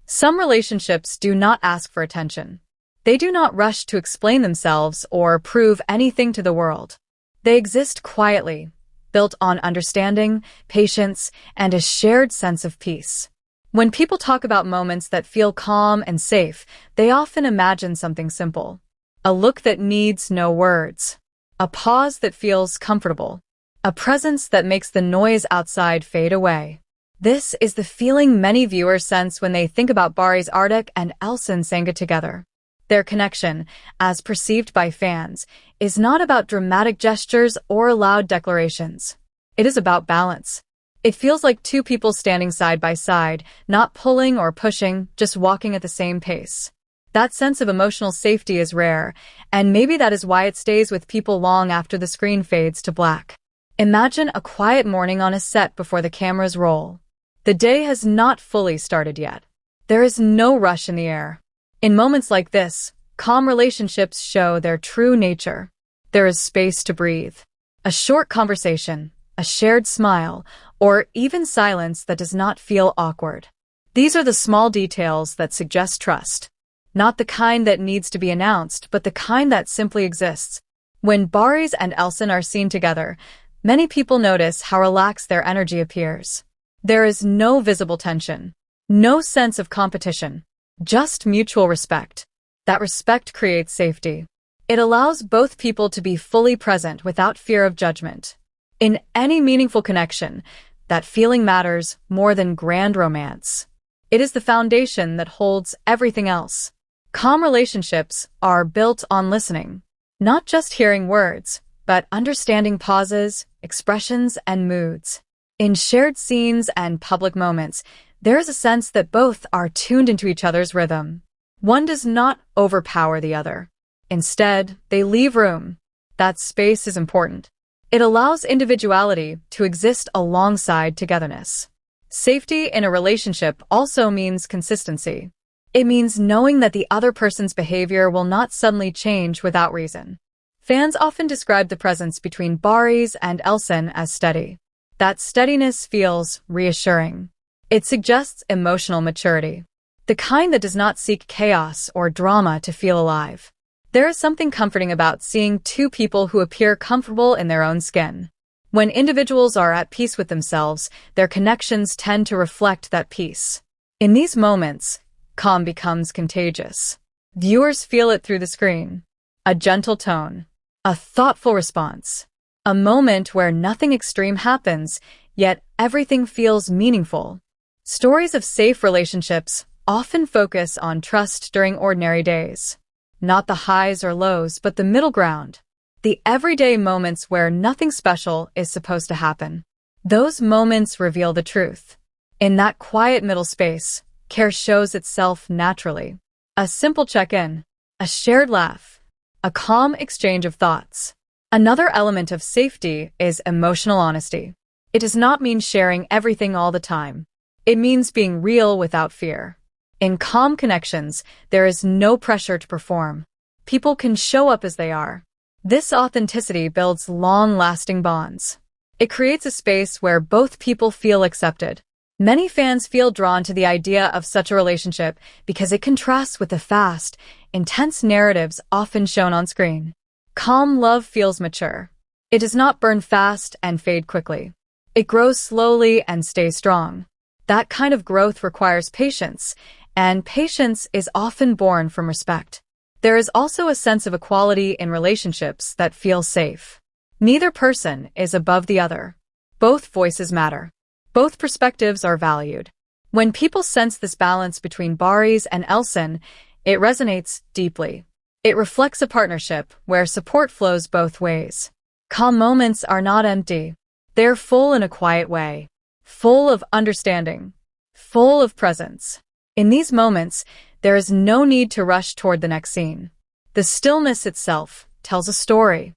Some relationships do not ask for attention. They do not rush to explain themselves or prove anything to the world. They exist quietly, built on understanding, patience, and a shared sense of peace. When people talk about moments that feel calm and safe, they often imagine something simple. A look that needs no words. A pause that feels comfortable. A presence that makes the noise outside fade away. This is the feeling many viewers sense when they think about Barış Arduç and Elçin Sangu together. Their connection, as perceived by fans, is not about dramatic gestures or loud declarations. It is about balance. It feels like two people standing side by side, not pulling or pushing, just walking at the same pace. That sense of emotional safety is rare, and maybe that is why it stays with people long after the screen fades to black. Imagine a quiet morning on a set before the cameras roll. The day has not fully started yet. There is no rush in the air. In moments like this, calm relationships show their true nature. There is space to breathe. A short conversation, a shared smile, or even silence that does not feel awkward. These are the small details that suggest trust. Not the kind that needs to be announced, but the kind that simply exists. When Barış and Elçin are seen together, many people notice how relaxed their energy appears. There is no visible tension, no sense of competition, just mutual respect. That respect creates safety. It allows both people to be fully present without fear of judgment. In any meaningful connection, that feeling matters more than grand romance. It is the foundation that holds everything else. Calm relationships are built on listening, not just hearing words, but understanding pauses, expressions, and moods. In shared scenes and public moments, there is a sense that both are tuned into each other's rhythm. One does not overpower the other. Instead, they leave room. That space is important. It allows individuality to exist alongside togetherness. Safety in a relationship also means consistency. It means knowing that the other person's behavior will not suddenly change without reason. Fans often describe the presence between Barış and Elçin as steady. That steadiness feels reassuring. It suggests emotional maturity, the kind that does not seek chaos or drama to feel alive. There is something comforting about seeing two people who appear comfortable in their own skin. When individuals are at peace with themselves, their connections tend to reflect that peace. In these moments, calm becomes contagious. Viewers feel it through the screen. A gentle tone, a thoughtful response, a moment where nothing extreme happens, yet everything feels meaningful. Stories of safe relationships often focus on trust during ordinary days. Not the highs or lows, but the middle ground. The everyday moments where nothing special is supposed to happen. Those moments reveal the truth. In that quiet middle space, care shows itself naturally. A simple check-in, a shared laugh, a calm exchange of thoughts. Another element of safety is emotional honesty. It does not mean sharing everything all the time. It means being real without fear. In calm connections, there is no pressure to perform. People can show up as they are. This authenticity builds long-lasting bonds. It creates a space where both people feel accepted. Many fans feel drawn to the idea of such a relationship because it contrasts with the fast, intense narratives often shown on screen. Calm love feels mature. It does not burn fast and fade quickly. It grows slowly and stays strong. That kind of growth requires patience, and patience is often born from respect. There is also a sense of equality in relationships that feel safe. Neither person is above the other. Both voices matter. Both perspectives are valued. When people sense this balance between Barış and Elçin, it resonates deeply. It reflects a partnership where support flows both ways. Calm moments are not empty. They're full in a quiet way. Full of understanding. Full of presence. In these moments, there is no need to rush toward the next scene. The stillness itself tells a story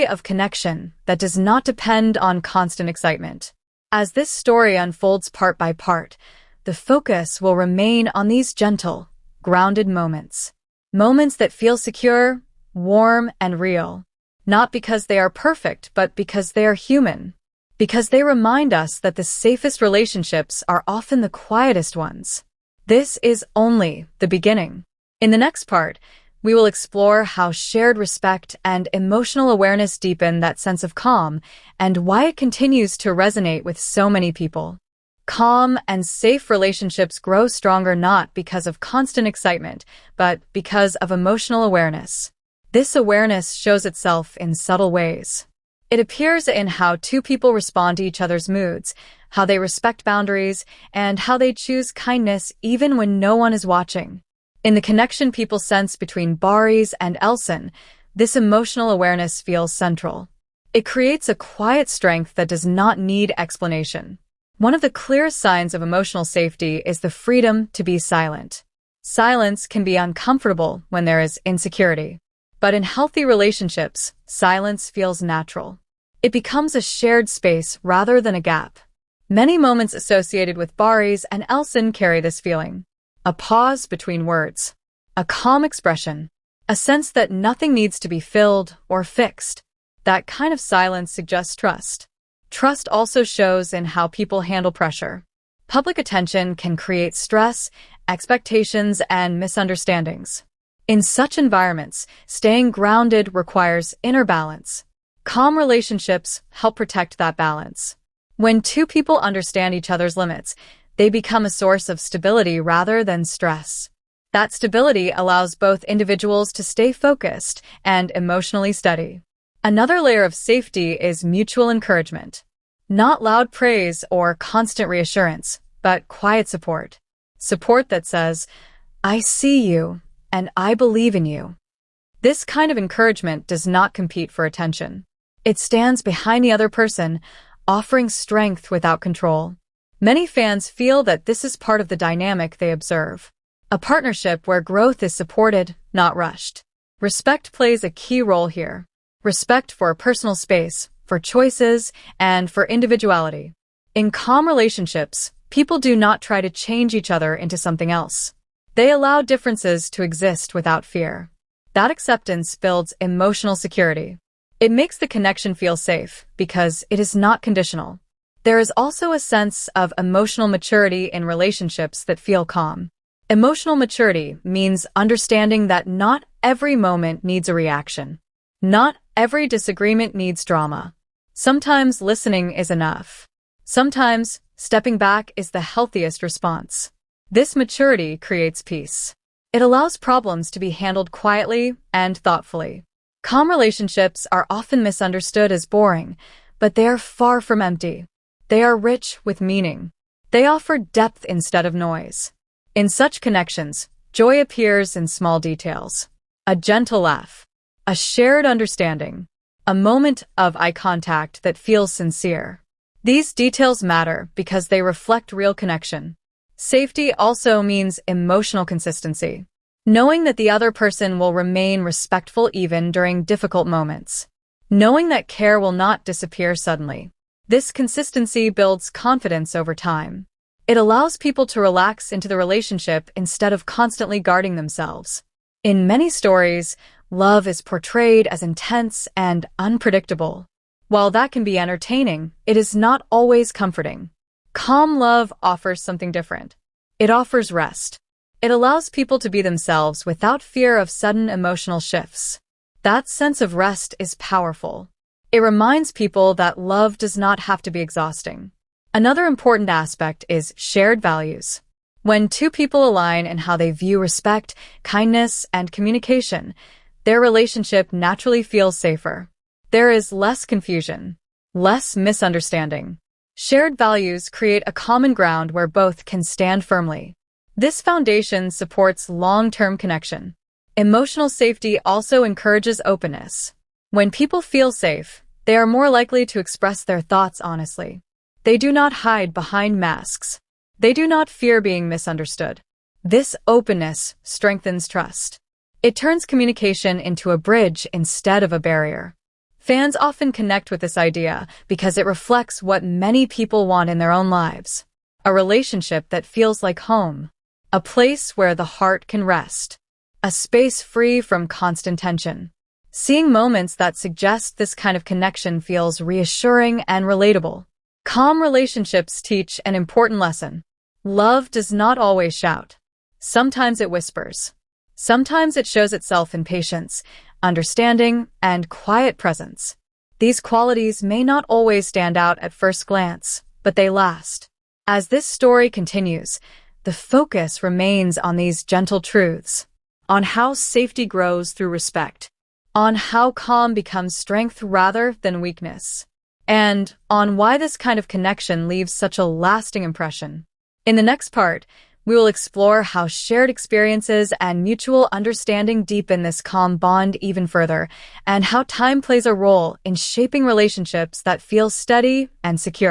of connection that does not depend on constant excitement. As this story unfolds part by part, the focus will remain on these gentle, grounded moments. Moments that feel secure, warm, and real. Not because they are perfect, but because they are human. Because they remind us that the safest relationships are often the quietest ones. This is only the beginning. In the next part, we will explore how shared respect and emotional awareness deepen that sense of calm and why it continues to resonate with so many people. Calm and safe relationships grow stronger not because of constant excitement, but because of emotional awareness. This awareness shows itself in subtle ways. It appears in how two people respond to each other's moods, how they respect boundaries, and how they choose kindness even when no one is watching. In the connection people sense between Barış and Elçin, this emotional awareness feels central. It creates a quiet strength that does not need explanation. One of the clearest signs of emotional safety is the freedom to be silent. Silence can be uncomfortable when there is insecurity. But in healthy relationships, silence feels natural. It becomes a shared space rather than a gap. Many moments associated with Barış and Elçin carry this feeling. A pause between words. A calm expression. A sense that nothing needs to be filled or fixed. That kind of silence suggests trust. Trust also shows in how people handle pressure. Public attention can create stress, expectations, and misunderstandings. In such environments, staying grounded requires inner balance. Calm relationships help protect that balance. When two people understand each other's limits, they become a source of stability rather than stress. That stability allows both individuals to stay focused and emotionally steady. Another layer of safety is mutual encouragement. Not loud praise or constant reassurance, but quiet support. Support that says, "I see you, and I believe in you." This kind of encouragement does not compete for attention. It stands behind the other person, offering strength without control. Many fans feel that this is part of the dynamic they observe. A partnership where growth is supported, not rushed. Respect plays a key role here. Respect for personal space, for choices, and for individuality. In calm relationships, people do not try to change each other into something else. They allow differences to exist without fear. That acceptance builds emotional security. It makes the connection feel safe because it is not conditional. There is also a sense of emotional maturity in relationships that feel calm. Emotional maturity means understanding that not every moment needs a reaction. Not every disagreement needs drama. Sometimes listening is enough. Sometimes stepping back is the healthiest response. This maturity creates peace. It allows problems to be handled quietly and thoughtfully. Calm relationships are often misunderstood as boring, but they are far from empty. They are rich with meaning. They offer depth instead of noise. In such connections, joy appears in small details. A gentle laugh. A shared understanding. A moment of eye contact that feels sincere. These details matter because they reflect real connection. Safety also means emotional consistency. Knowing that the other person will remain respectful even during difficult moments. Knowing that care will not disappear suddenly. This consistency builds confidence over time. It allows people to relax into the relationship instead of constantly guarding themselves. In many stories, love is portrayed as intense and unpredictable. While that can be entertaining, it is not always comforting. Calm love offers something different. It offers rest. It allows people to be themselves without fear of sudden emotional shifts. That sense of rest is powerful. It reminds people that love does not have to be exhausting. Another important aspect is shared values. When two people align in how they view respect, kindness, and communication, their relationship naturally feels safer. There is less confusion, less misunderstanding. Shared values create a common ground where both can stand firmly. This foundation supports long-term connection. Emotional safety also encourages openness. When people feel safe, they are more likely to express their thoughts honestly. They do not hide behind masks. They do not fear being misunderstood. This openness strengthens trust. It turns communication into a bridge instead of a barrier. Fans often connect with this idea because it reflects what many people want in their own lives. A relationship that feels like home. A place where the heart can rest. A space free from constant tension. Seeing moments that suggest this kind of connection feels reassuring and relatable. Calm relationships teach an important lesson. Love does not always shout. Sometimes it whispers. Sometimes it shows itself in patience, understanding, and quiet presence. These qualities may not always stand out at first glance, but they last. As this story continues, the focus remains on these gentle truths, on how safety grows through respect, on how calm becomes strength rather than weakness, and on why this kind of connection leaves such a lasting impression. In the next part, we will explore how shared experiences and mutual understanding deepen this calm bond even further, and how time plays a role in shaping relationships that feel steady and secure.